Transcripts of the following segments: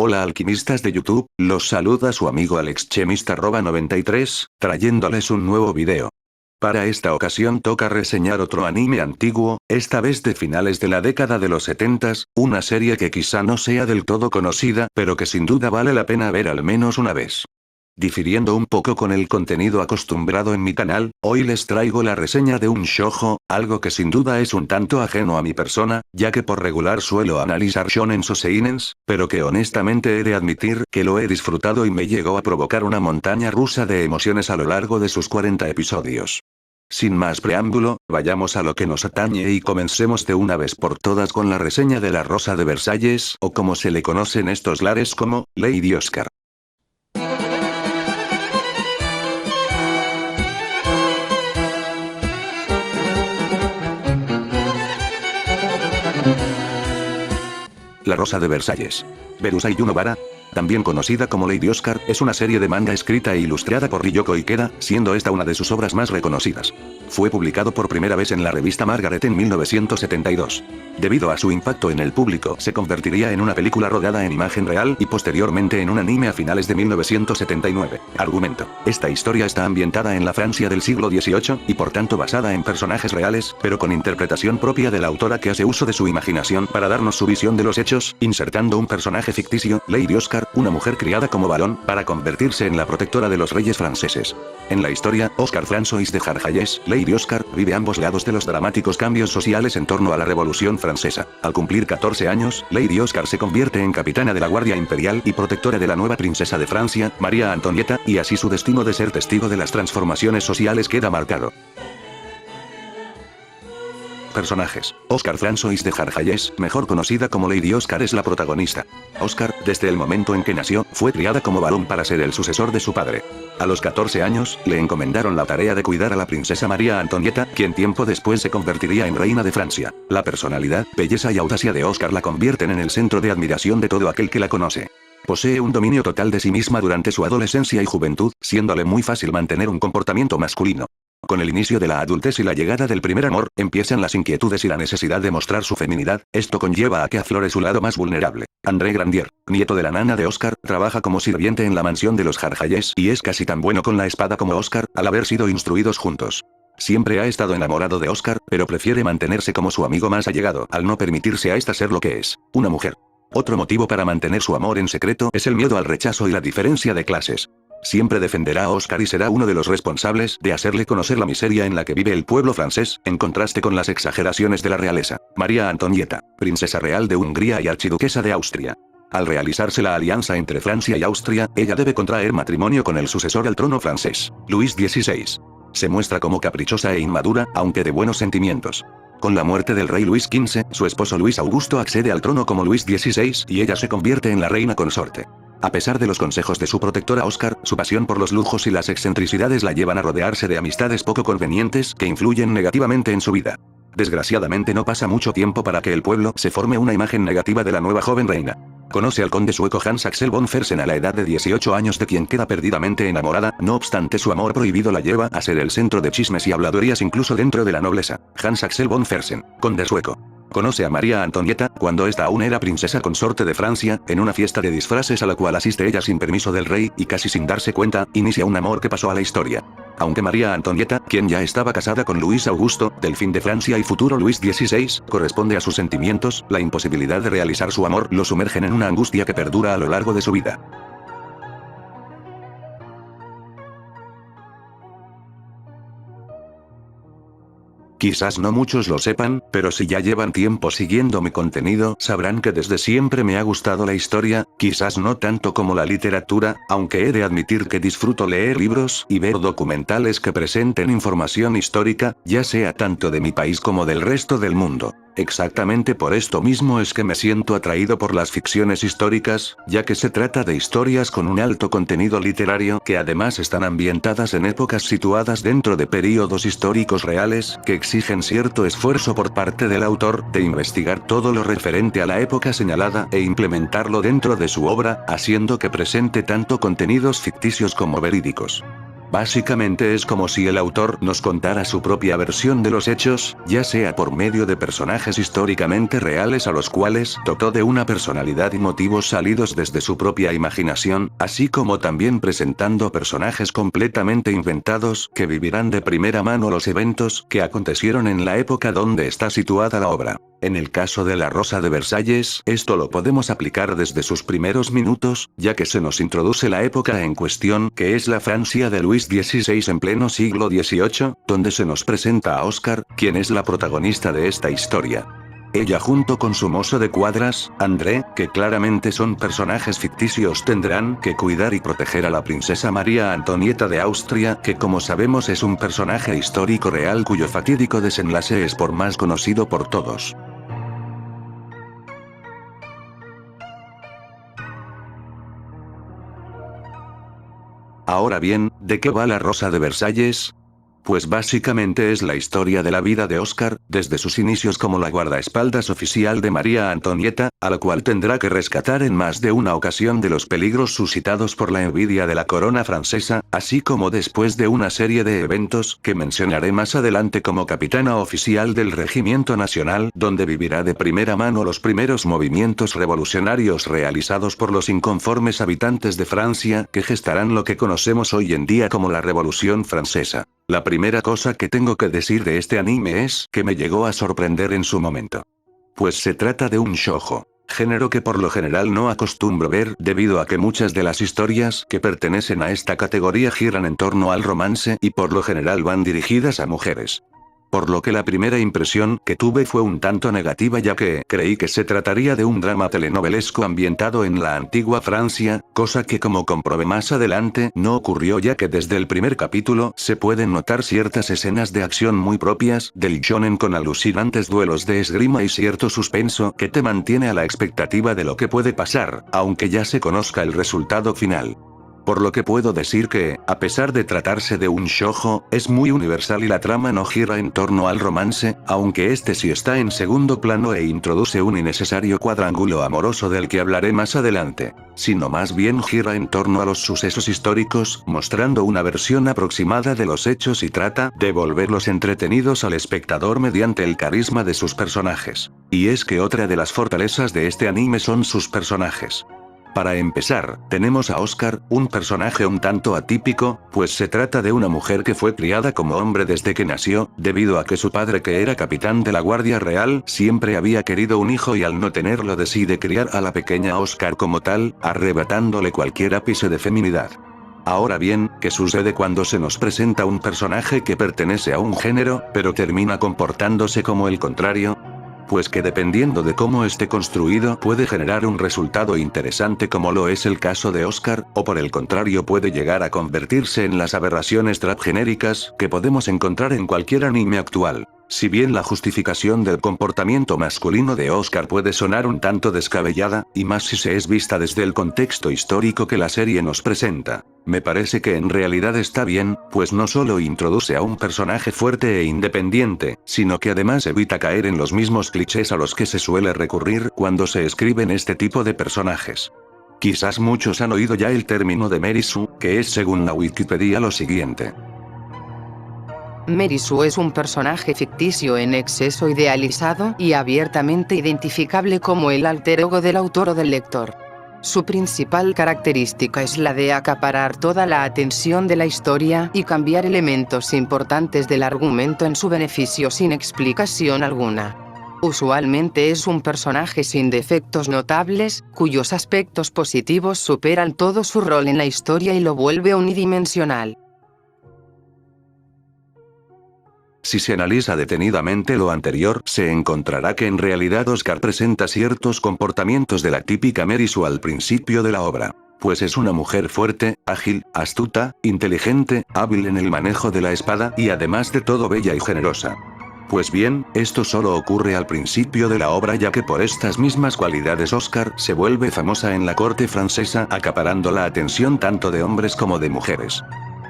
Hola alquimistas de YouTube, los saluda su amigo AlexChemist93, trayéndoles un nuevo video. Para esta ocasión toca reseñar otro anime antiguo, esta vez de finales de la década de los 70s, una serie que quizá no sea del todo conocida, pero que sin duda vale la pena ver al menos una vez. Difiriendo un poco con el contenido acostumbrado en mi canal, hoy les traigo la reseña de un shoujo, algo que sin duda es un tanto ajeno a mi persona, ya que por regular suelo analizar shonens o seinens, pero que honestamente he de admitir que lo he disfrutado y me llegó a provocar una montaña rusa de emociones a lo largo de sus 40 episodios. Sin más preámbulo, vayamos a lo que nos atañe y comencemos de una vez por todas con la reseña de La Rosa de Versalles, o como se le conoce en estos lares como Lady Oscar. La Rosa de Versalles. Berusei Nobara, también conocida como Lady Oscar, es una serie de manga escrita e ilustrada por Ryoko Ikeda, siendo esta una de sus obras más reconocidas. Fue publicado por primera vez en la revista Margaret en 1972. Debido a su impacto en el público, se convertiría en una película rodada en imagen real y posteriormente en un anime a finales de 1979. Argumento. Esta historia está ambientada en la Francia del siglo XVIII, y por tanto basada en personajes reales, pero con interpretación propia de la autora que hace uso de su imaginación para darnos su visión de los hechos, insertando un personaje ficticio, Lady Oscar, una mujer criada como varón, para convertirse en la protectora de los reyes franceses. En la historia, Oscar François de Jarjalles, Lady Oscar, vive ambos lados de los dramáticos cambios sociales en torno a la Revolución Francesa. Al cumplir 14 años, Lady Oscar se convierte en capitana de la Guardia Imperial y protectora de la nueva princesa de Francia, María Antonieta, y así su destino de ser testigo de las transformaciones sociales queda marcado. Personajes. Oscar François de Jarjalles, mejor conocida como Lady Oscar, es la protagonista. Oscar, desde el momento en que nació, fue criada como varón para ser el sucesor de su padre. A los 14 años, le encomendaron la tarea de cuidar a la princesa María Antonieta, quien tiempo después se convertiría en reina de Francia. La personalidad, belleza y audacia de Oscar la convierten en el centro de admiración de todo aquel que la conoce. Posee un dominio total de sí misma durante su adolescencia y juventud, siéndole muy fácil mantener un comportamiento masculino. Con el inicio de la adultez y la llegada del primer amor, empiezan las inquietudes y la necesidad de mostrar su feminidad. Esto conlleva a que aflore su lado más vulnerable. André Grandier, nieto de la nana de Oscar, trabaja como sirviente en la mansión de los Jarjalles y es casi tan bueno con la espada como Oscar, al haber sido instruidos juntos. Siempre ha estado enamorado de Oscar, pero prefiere mantenerse como su amigo más allegado, al no permitirse a esta ser lo que es, una mujer. Otro motivo para mantener su amor en secreto es el miedo al rechazo y la diferencia de clases. Siempre defenderá a Oscar y será uno de los responsables de hacerle conocer la miseria en la que vive el pueblo francés, en contraste con las exageraciones de la realeza. María Antonieta, princesa real de Hungría y archiduquesa de Austria. Al realizarse la alianza entre Francia y Austria, ella debe contraer matrimonio con el sucesor al trono francés, Luis XVI. Se muestra como caprichosa e inmadura, aunque de buenos sentimientos. Con la muerte del rey Luis XV, su esposo Luis Augusto accede al trono como Luis XVI y ella se convierte en la reina consorte. A pesar de los consejos de su protectora Oscar, su pasión por los lujos y las excentricidades la llevan a rodearse de amistades poco convenientes que influyen negativamente en su vida. Desgraciadamente no pasa mucho tiempo para que el pueblo se forme una imagen negativa de la nueva joven reina. Conoce al conde sueco Hans Axel von Fersen a la edad de 18 años, de quien queda perdidamente enamorada, no obstante su amor prohibido la lleva a ser el centro de chismes y habladurías incluso dentro de la nobleza. Hans Axel von Fersen, conde sueco. Conoce a María Antonieta, cuando ésta aún era princesa consorte de Francia, en una fiesta de disfraces a la cual asiste ella sin permiso del rey, y casi sin darse cuenta, inicia un amor que pasó a la historia. Aunque María Antonieta, quien ya estaba casada con Luis Augusto, delfín de Francia y futuro Luis XVI, corresponde a sus sentimientos, la imposibilidad de realizar su amor lo sumergen en una angustia que perdura a lo largo de su vida. Quizás no muchos lo sepan, pero si ya llevan tiempo siguiendo mi contenido, sabrán que desde siempre me ha gustado la historia, quizás no tanto como la literatura, aunque he de admitir que disfruto leer libros y ver documentales que presenten información histórica, ya sea tanto de mi país como del resto del mundo. Exactamente por esto mismo es que me siento atraído por las ficciones históricas, ya que se trata de historias con un alto contenido literario que además están ambientadas en épocas situadas dentro de períodos históricos reales, que exigen cierto esfuerzo por parte del autor de investigar todo lo referente a la época señalada e implementarlo dentro de su obra, haciendo que presente tanto contenidos ficticios como verídicos. Básicamente es como si el autor nos contara su propia versión de los hechos, ya sea por medio de personajes históricamente reales a los cuales dotó de una personalidad y motivos salidos desde su propia imaginación, así como también presentando personajes completamente inventados que vivirán de primera mano los eventos que acontecieron en la época donde está situada la obra. En el caso de La Rosa de Versalles, esto lo podemos aplicar desde sus primeros minutos, ya que se nos introduce la época en cuestión, que es la Francia de Luis XVI en pleno siglo XVIII, donde se nos presenta a Oscar, quien es la protagonista de esta historia. Ella junto con su mozo de cuadras, André, que claramente son personajes ficticios, tendrán que cuidar y proteger a la princesa María Antonieta de Austria, que como sabemos es un personaje histórico real cuyo fatídico desenlace es por más conocido por todos. Ahora bien, ¿de qué va La Rosa de Versalles? Pues básicamente es la historia de la vida de Oscar, desde sus inicios como la guardaespaldas oficial de María Antonieta, a la cual tendrá que rescatar en más de una ocasión de los peligros suscitados por la envidia de la corona francesa, así como después de una serie de eventos que mencionaré más adelante como capitana oficial del Regimiento Nacional, donde vivirá de primera mano los primeros movimientos revolucionarios realizados por los inconformes habitantes de Francia, que gestarán lo que conocemos hoy en día como la Revolución Francesa. La primera cosa que tengo que decir de este anime es que me llegó a sorprender en su momento. Pues se trata de un shoujo, género que por lo general no acostumbro ver debido a que muchas de las historias que pertenecen a esta categoría giran en torno al romance y por lo general van dirigidas a mujeres. Por lo que la primera impresión que tuve fue un tanto negativa, ya que creí que se trataría de un drama telenovelesco ambientado en la antigua Francia, cosa que como comprobé más adelante no ocurrió, ya que desde el primer capítulo se pueden notar ciertas escenas de acción muy propias del shonen con alucinantes duelos de esgrima y cierto suspenso que te mantiene a la expectativa de lo que puede pasar, aunque ya se conozca el resultado final. Por lo que puedo decir que, a pesar de tratarse de un shoujo, es muy universal y la trama no gira en torno al romance, aunque este sí está en segundo plano e introduce un innecesario cuadrángulo amoroso del que hablaré más adelante, sino más bien gira en torno a los sucesos históricos, mostrando una versión aproximada de los hechos y trata de volverlos entretenidos al espectador mediante el carisma de sus personajes. Y es que otra de las fortalezas de este anime son sus personajes. Para empezar, tenemos a Oscar, un personaje un tanto atípico, pues se trata de una mujer que fue criada como hombre desde que nació, debido a que su padre, que era capitán de la Guardia Real, siempre había querido un hijo y al no tenerlo decide criar a la pequeña Oscar como tal, arrebatándole cualquier ápice de feminidad. Ahora bien, ¿qué sucede cuando se nos presenta un personaje que pertenece a un género, pero termina comportándose como el contrario? Pues que dependiendo de cómo esté construido puede generar un resultado interesante, como lo es el caso de Oscar, o por el contrario puede llegar a convertirse en las aberraciones trap-genéricas que podemos encontrar en cualquier anime actual. Si bien la justificación del comportamiento masculino de Oscar puede sonar un tanto descabellada, y más si se es vista desde el contexto histórico que la serie nos presenta, me parece que en realidad está bien, pues no solo introduce a un personaje fuerte e independiente, sino que además evita caer en los mismos clichés a los que se suele recurrir cuando se escriben este tipo de personajes. Quizás muchos han oído ya el término de Merisu, que es según la Wikipedia lo siguiente. Merisu es un personaje ficticio en exceso idealizado y abiertamente identificable como el alter ego del autor o del lector. Su principal característica es la de acaparar toda la atención de la historia y cambiar elementos importantes del argumento en su beneficio sin explicación alguna. Usualmente es un personaje sin defectos notables, cuyos aspectos positivos superan todo su rol en la historia y lo vuelve unidimensional. Si se analiza detenidamente lo anterior, se encontrará que en realidad Oscar presenta ciertos comportamientos de la típica Merisu al principio de la obra. Pues es una mujer fuerte, ágil, astuta, inteligente, hábil en el manejo de la espada y además de todo bella y generosa. Pues bien, esto solo ocurre al principio de la obra, ya que por estas mismas cualidades Oscar se vuelve famosa en la corte francesa, acaparando la atención tanto de hombres como de mujeres.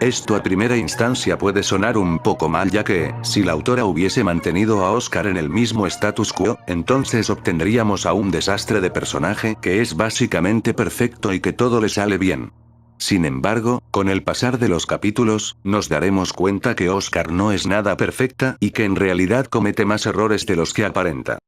Esto a primera instancia puede sonar un poco mal, ya que, si la autora hubiese mantenido a Oscar en el mismo status quo, entonces obtendríamos a un desastre de personaje que es básicamente perfecto y que todo le sale bien. Sin embargo, con el pasar de los capítulos, nos daremos cuenta que Oscar no es nada perfecta y que en realidad comete más errores de los que aparenta.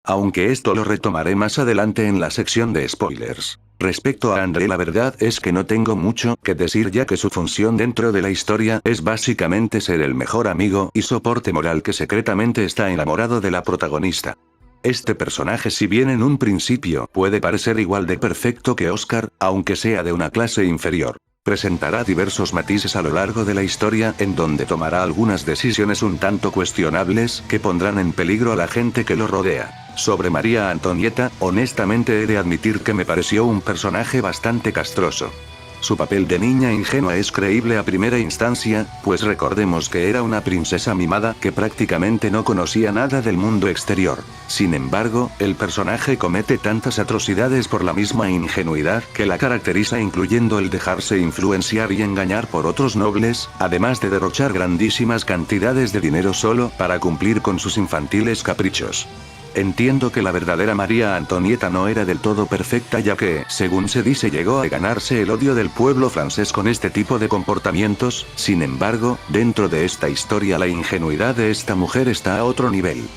Aunque esto lo retomaré más adelante en la sección de spoilers. Respecto a André, la verdad es que no tengo mucho que decir, ya que su función dentro de la historia es básicamente ser el mejor amigo y soporte moral que secretamente está enamorado de la protagonista. Este personaje, si bien en un principio puede parecer igual de perfecto que Oscar, aunque sea de una clase inferior, presentará diversos matices a lo largo de la historia en donde tomará algunas decisiones un tanto cuestionables que pondrán en peligro a la gente que lo rodea. Sobre María Antonieta, honestamente he de admitir que me pareció un personaje bastante castroso. Su papel de niña ingenua es creíble a primera instancia, pues recordemos que era una princesa mimada que prácticamente no conocía nada del mundo exterior. Sin embargo, el personaje comete tantas atrocidades por la misma ingenuidad que la caracteriza, incluyendo el dejarse influenciar y engañar por otros nobles, además de derrochar grandísimas cantidades de dinero solo para cumplir con sus infantiles caprichos. Entiendo que la verdadera María Antonieta no era del todo perfecta, ya que, según se dice, llegó a ganarse el odio del pueblo francés con este tipo de comportamientos. Sin embargo, dentro de esta historia la ingenuidad de esta mujer está a otro nivel.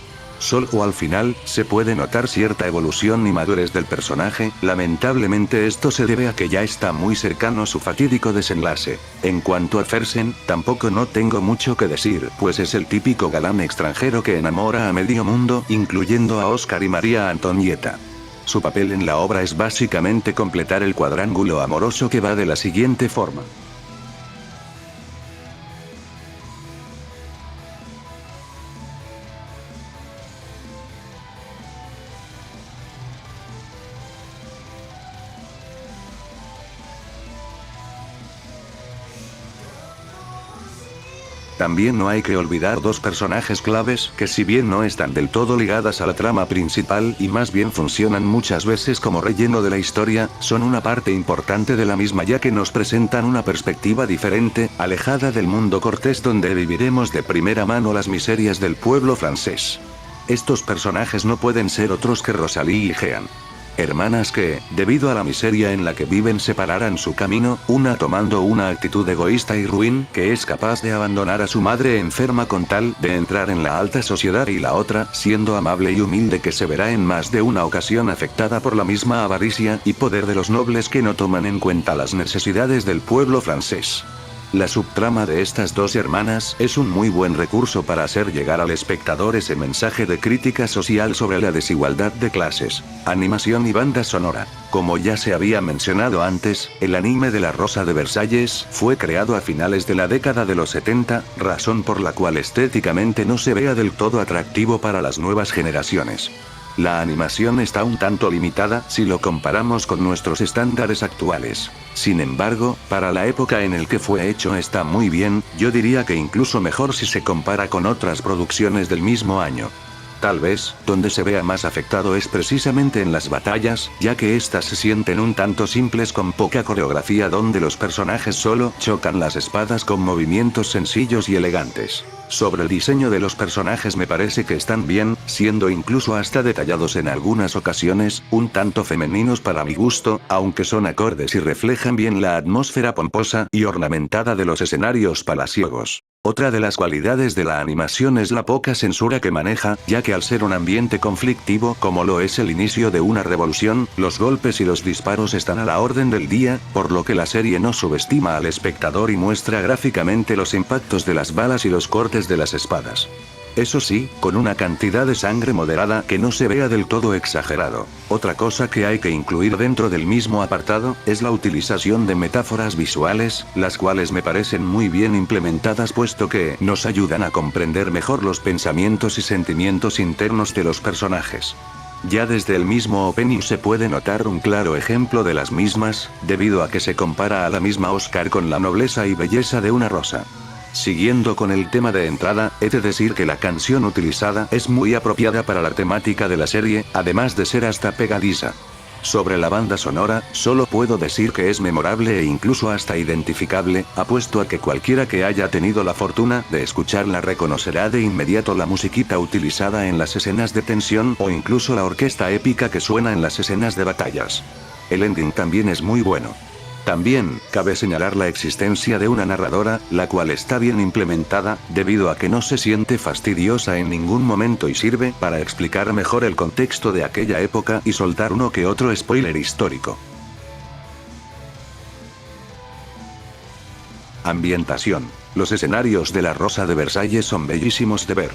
Solo al final, se puede notar cierta evolución y madurez del personaje. Lamentablemente esto se debe a que ya está muy cercano su fatídico desenlace. En cuanto a Fersen, tampoco no tengo mucho que decir, pues es el típico galán extranjero que enamora a medio mundo, incluyendo a Oscar y María Antonieta. Su papel en la obra es básicamente completar el cuadrángulo amoroso, que va de la siguiente forma. También no hay que olvidar dos personajes claves que, si bien no están del todo ligadas a la trama principal y más bien funcionan muchas veces como relleno de la historia, son una parte importante de la misma, ya que nos presentan una perspectiva diferente, alejada del mundo cortés donde viviremos de primera mano las miserias del pueblo francés. Estos personajes no pueden ser otros que Rosalie y Jean. Hermanas que, debido a la miseria en la que viven, separarán su camino, una tomando una actitud egoísta y ruin, que es capaz de abandonar a su madre enferma con tal de entrar en la alta sociedad, y la otra, siendo amable y humilde, que se verá en más de una ocasión afectada por la misma avaricia y poder de los nobles que no toman en cuenta las necesidades del pueblo francés. La subtrama de estas dos hermanas es un muy buen recurso para hacer llegar al espectador ese mensaje de crítica social sobre la desigualdad de clases. Animación y banda sonora. Como ya se había mencionado antes, el anime de La Rosa de Versalles fue creado a finales de la década de los 70, razón por la cual estéticamente no se vea del todo atractivo para las nuevas generaciones. La animación está un tanto limitada si lo comparamos con nuestros estándares actuales. Sin embargo, para la época en el que fue hecho está muy bien, yo diría que incluso mejor si se compara con otras producciones del mismo año. Tal vez, donde se vea más afectado es precisamente en las batallas, ya que estas se sienten un tanto simples con poca coreografía, donde los personajes solo chocan las espadas con movimientos sencillos y elegantes. Sobre el diseño de los personajes me parece que están bien, siendo incluso hasta detallados en algunas ocasiones, un tanto femeninos para mi gusto, aunque son acordes y reflejan bien la atmósfera pomposa y ornamentada de los escenarios palaciegos. Otra de las cualidades de la animación es la poca censura que maneja, ya que al ser un ambiente conflictivo como lo es el inicio de una revolución, los golpes y los disparos están a la orden del día, por lo que la serie no subestima al espectador y muestra gráficamente los impactos de las balas y los cortes de las espadas. Eso sí, con una cantidad de sangre moderada que no se vea del todo exagerado. Otra cosa que hay que incluir dentro del mismo apartado, es la utilización de metáforas visuales, las cuales me parecen muy bien implementadas, puesto que nos ayudan a comprender mejor los pensamientos y sentimientos internos de los personajes. Ya desde el mismo opening se puede notar un claro ejemplo de las mismas, debido a que se compara a la misma Oscar con la nobleza y belleza de una rosa. Siguiendo con el tema de entrada, he de decir que la canción utilizada es muy apropiada para la temática de la serie, además de ser hasta pegadiza. Sobre la banda sonora, solo puedo decir que es memorable e incluso hasta identificable, apuesto a que cualquiera que haya tenido la fortuna de escucharla reconocerá de inmediato la musiquita utilizada en las escenas de tensión o incluso la orquesta épica que suena en las escenas de batallas. El ending también es muy bueno. También, cabe señalar la existencia de una narradora, la cual está bien implementada, debido a que no se siente fastidiosa en ningún momento y sirve para explicar mejor el contexto de aquella época y soltar uno que otro spoiler histórico. Ambientación. Los escenarios de La Rosa de Versalles son bellísimos de ver.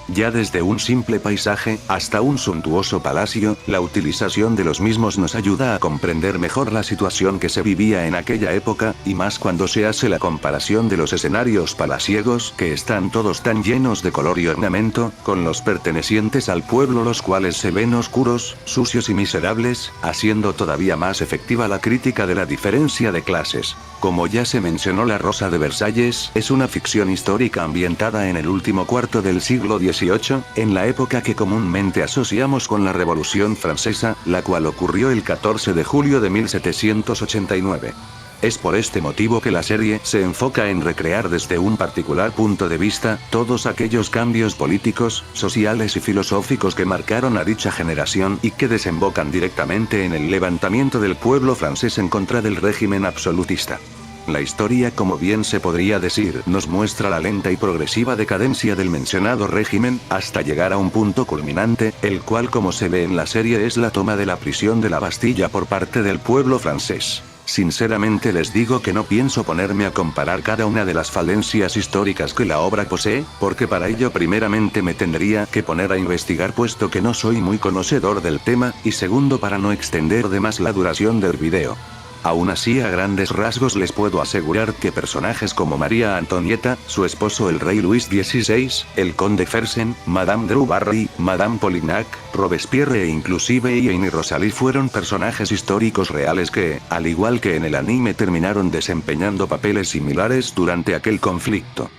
Ya desde un simple paisaje, hasta un suntuoso palacio, la utilización de los mismos nos ayuda a comprender mejor la situación que se vivía en aquella época, y más cuando se hace la comparación de los escenarios palaciegos, que están todos tan llenos de color y ornamento, con los pertenecientes al pueblo, los cuales se ven oscuros, sucios y miserables, haciendo todavía más efectiva la crítica de la diferencia de clases. Como ya se mencionó, La Rosa de Versalles es una ficción histórica ambientada en el último cuarto del siglo XVIII, en la época que comúnmente asociamos con la Revolución Francesa, la cual ocurrió el 14 de julio de 1789. Es por este motivo que la serie se enfoca en recrear desde un particular punto de vista todos aquellos cambios políticos, sociales y filosóficos que marcaron a dicha generación y que desembocan directamente en el levantamiento del pueblo francés en contra del régimen absolutista. La historia, como bien se podría decir, nos muestra la lenta y progresiva decadencia del mencionado régimen, hasta llegar a un punto culminante, el cual, como se ve en la serie, es la toma de la prisión de la Bastilla por parte del pueblo francés. Sinceramente les digo que no pienso ponerme a comparar cada una de las falencias históricas que la obra posee, porque para ello primeramente me tendría que poner a investigar, puesto que no soy muy conocedor del tema, y segundo, para no extender de más la duración del video. Aún así, a grandes rasgos les puedo asegurar que personajes como María Antonieta, su esposo el rey Luis XVI, el conde Fersen, Madame du Barry, Madame Polignac, Robespierre e inclusive Jane y Rosalie fueron personajes históricos reales que, al igual que en el anime, terminaron desempeñando papeles similares durante aquel conflicto.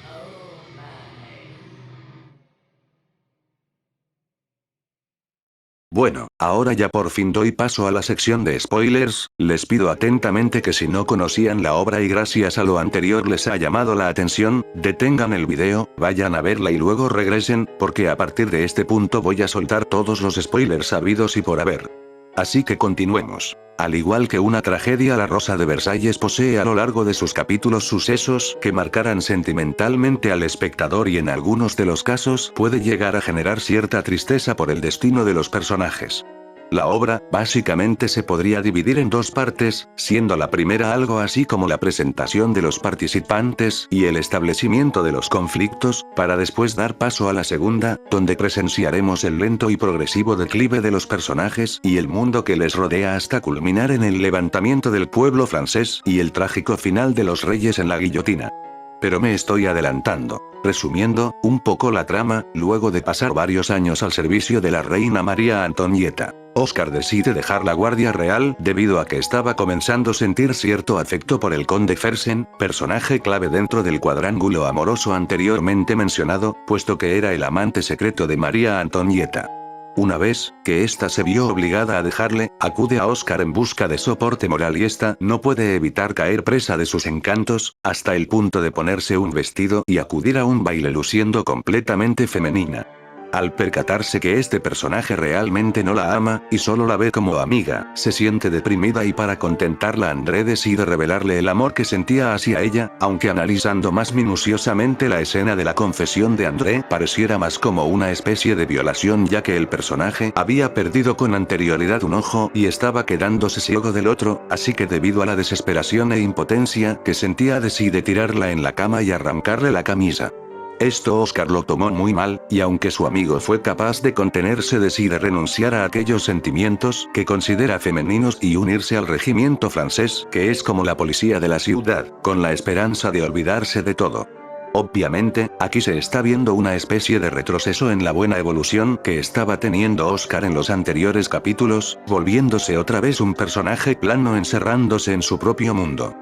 Bueno, ahora ya por fin doy paso a la sección de spoilers. Les pido atentamente que si no conocían la obra y gracias a lo anterior les ha llamado la atención, detengan el video, vayan a verla y luego regresen, porque a partir de este punto voy a soltar todos los spoilers habidos y por haber. Así que continuemos. Al igual que una tragedia, La Rosa de Versalles posee a lo largo de sus capítulos sucesos que marcarán sentimentalmente al espectador y en algunos de los casos puede llegar a generar cierta tristeza por el destino de los personajes. La obra, básicamente, se podría dividir en dos partes, siendo la primera algo así como la presentación de los participantes y el establecimiento de los conflictos, para después dar paso a la segunda, donde presenciaremos el lento y progresivo declive de los personajes y el mundo que les rodea hasta culminar en el levantamiento del pueblo francés y el trágico final de los reyes en la guillotina. Pero me estoy adelantando. Resumiendo un poco la trama, luego de pasar varios años al servicio de la reina María Antonieta, Oscar decide dejar la Guardia Real debido a que estaba comenzando a sentir cierto afecto por el conde Fersen, personaje clave dentro del cuadrángulo amoroso anteriormente mencionado, puesto que era el amante secreto de María Antonieta. Una vez que ésta se vio obligada a dejarle, acude a Oscar en busca de soporte moral y ésta no puede evitar caer presa de sus encantos, hasta el punto de ponerse un vestido y acudir a un baile luciendo completamente femenina. Al percatarse que este personaje realmente no la ama, y solo la ve como amiga, se siente deprimida y para contentarla André decide revelarle el amor que sentía hacia ella, aunque analizando más minuciosamente la escena de la confesión de André pareciera más como una especie de violación, ya que el personaje había perdido con anterioridad un ojo y estaba quedándose ciego del otro, así que debido a la desesperación e impotencia que sentía decide tirarla en la cama y arrancarle la camisa. Esto Oscar lo tomó muy mal, y aunque su amigo fue capaz de contenerse decide renunciar a aquellos sentimientos que considera femeninos y unirse al regimiento francés, que es como la policía de la ciudad, con la esperanza de olvidarse de todo. Obviamente, aquí se está viendo una especie de retroceso en la buena evolución que estaba teniendo Oscar en los anteriores capítulos, volviéndose otra vez un personaje plano encerrándose en su propio mundo.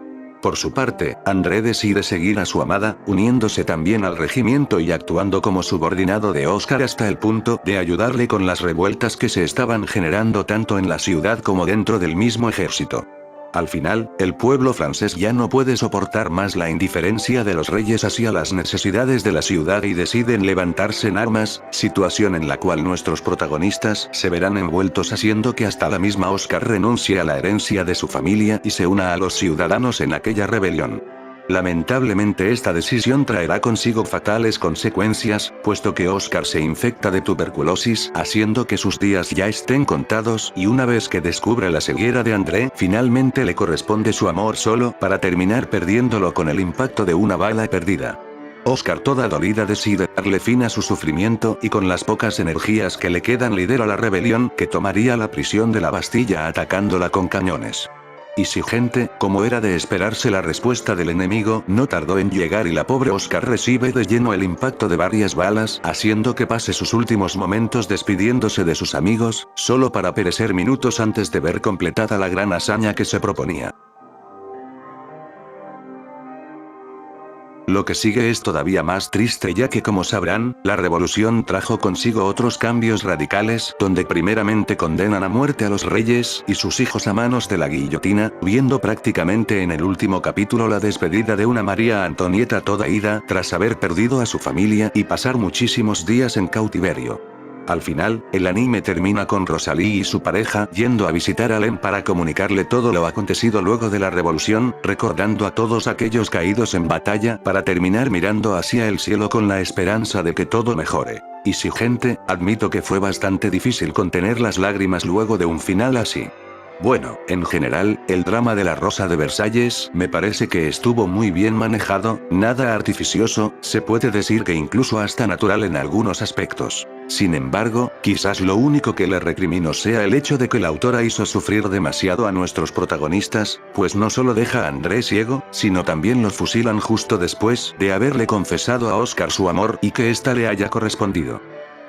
Por su parte, André decide seguir a su amada, uniéndose también al regimiento y actuando como subordinado de Oscar hasta el punto de ayudarle con las revueltas que se estaban generando tanto en la ciudad como dentro del mismo ejército. Al final, el pueblo francés ya no puede soportar más la indiferencia de los reyes hacia las necesidades de la ciudad y deciden levantarse en armas, situación en la cual nuestros protagonistas se verán envueltos haciendo que hasta la misma Oscar renuncie a la herencia de su familia y se una a los ciudadanos en aquella rebelión. Lamentablemente esta decisión traerá consigo fatales consecuencias, puesto que Oscar se infecta de tuberculosis, haciendo que sus días ya estén contados, y una vez que descubre la ceguera de André, finalmente le corresponde su amor solo, para terminar perdiéndolo con el impacto de una bala perdida. Oscar, toda dolida, decide darle fin a su sufrimiento y con las pocas energías que le quedan lidera la rebelión que tomaría la prisión de la Bastilla atacándola con cañones. Exigente, como era de esperarse, la respuesta del enemigo no tardó en llegar y la pobre Oscar recibe de lleno el impacto de varias balas, haciendo que pase sus últimos momentos despidiéndose de sus amigos, solo para perecer minutos antes de ver completada la gran hazaña que se proponía. Lo que sigue es todavía más triste, ya que, como sabrán, la revolución trajo consigo otros cambios radicales, donde primeramente condenan a muerte a los reyes y sus hijos a manos de la guillotina, viendo prácticamente en el último capítulo la despedida de una María Antonieta toda ida tras haber perdido a su familia y pasar muchísimos días en cautiverio. Al final, el anime termina con Rosalie y su pareja yendo a visitar a Len para comunicarle todo lo acontecido luego de la revolución, recordando a todos aquellos caídos en batalla, para terminar mirando hacia el cielo con la esperanza de que todo mejore. Exigente, admito que fue bastante difícil contener las lágrimas luego de un final así. Bueno, en general, el drama de la Rosa de Versalles me parece que estuvo muy bien manejado, nada artificioso, se puede decir que incluso hasta natural en algunos aspectos. Sin embargo, quizás lo único que le recrimino sea el hecho de que la autora hizo sufrir demasiado a nuestros protagonistas, pues no solo deja a André ciego, sino también lo fusilan justo después de haberle confesado a Oscar su amor y que ésta le haya correspondido.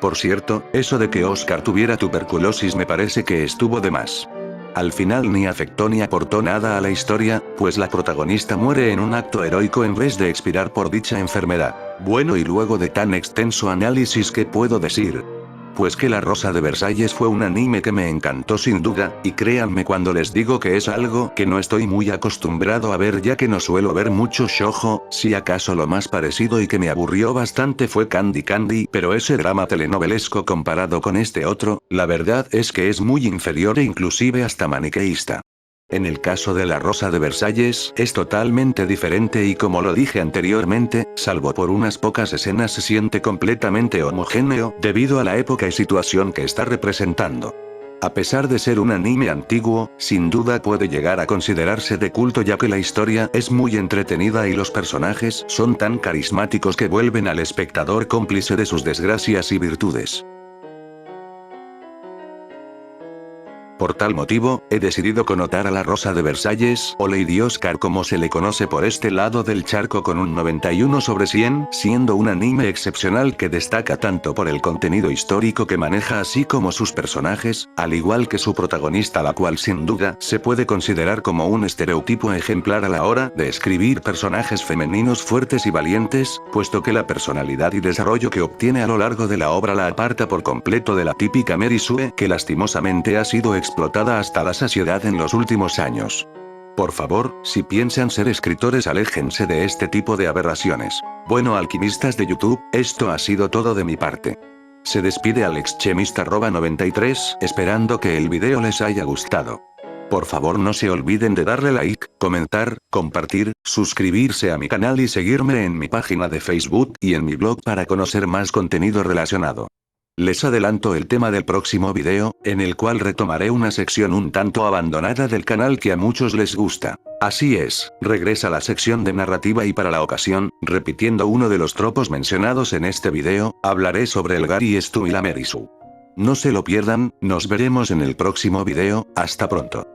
Por cierto, eso de que Oscar tuviera tuberculosis me parece que estuvo de más. Al final ni afectó ni aportó nada a la historia, pues la protagonista muere en un acto heroico en vez de expirar por dicha enfermedad. Bueno, y luego de tan extenso análisis, ¿qué puedo decir? Pues que La Rosa de Versalles fue un anime que me encantó sin duda, y créanme cuando les digo que es algo que no estoy muy acostumbrado a ver, ya que no suelo ver mucho shoujo, si acaso lo más parecido y que me aburrió bastante fue Candy Candy, pero ese drama telenovelesco comparado con este otro, la verdad es que es muy inferior e inclusive hasta maniqueísta. En el caso de La Rosa de Versalles, es totalmente diferente y como lo dije anteriormente, salvo por unas pocas escenas se siente completamente homogéneo, debido a la época y situación que está representando. A pesar de ser un anime antiguo, sin duda puede llegar a considerarse de culto, ya que la historia es muy entretenida y los personajes son tan carismáticos que vuelven al espectador cómplice de sus desgracias y virtudes. Por tal motivo, he decidido connotar a La Rosa de Versalles, o Lady Oscar como se le conoce por este lado del charco, con un 91 sobre 100, siendo un anime excepcional que destaca tanto por el contenido histórico que maneja así como sus personajes, al igual que su protagonista, la cual sin duda se puede considerar como un estereotipo ejemplar a la hora de escribir personajes femeninos fuertes y valientes, puesto que la personalidad y desarrollo que obtiene a lo largo de la obra la aparta por completo de la típica Mary Sue, que lastimosamente ha sido explotada hasta la saciedad en los últimos años. Por favor, si piensan ser escritores, aléjense de este tipo de aberraciones. Bueno, alquimistas de YouTube, esto ha sido todo de mi parte. Se despide alexchemista93, esperando que el video les haya gustado. Por favor, no se olviden de darle like, comentar, compartir, suscribirse a mi canal y seguirme en mi página de Facebook y en mi blog para conocer más contenido relacionado. Les adelanto el tema del próximo video, en el cual retomaré una sección un tanto abandonada del canal que a muchos les gusta. Así es, regresa la sección de narrativa y para la ocasión, repitiendo uno de los tropos mencionados en este video, hablaré sobre el Gary Stu y la Mary Sue. No se lo pierdan, nos veremos en el próximo video, hasta pronto.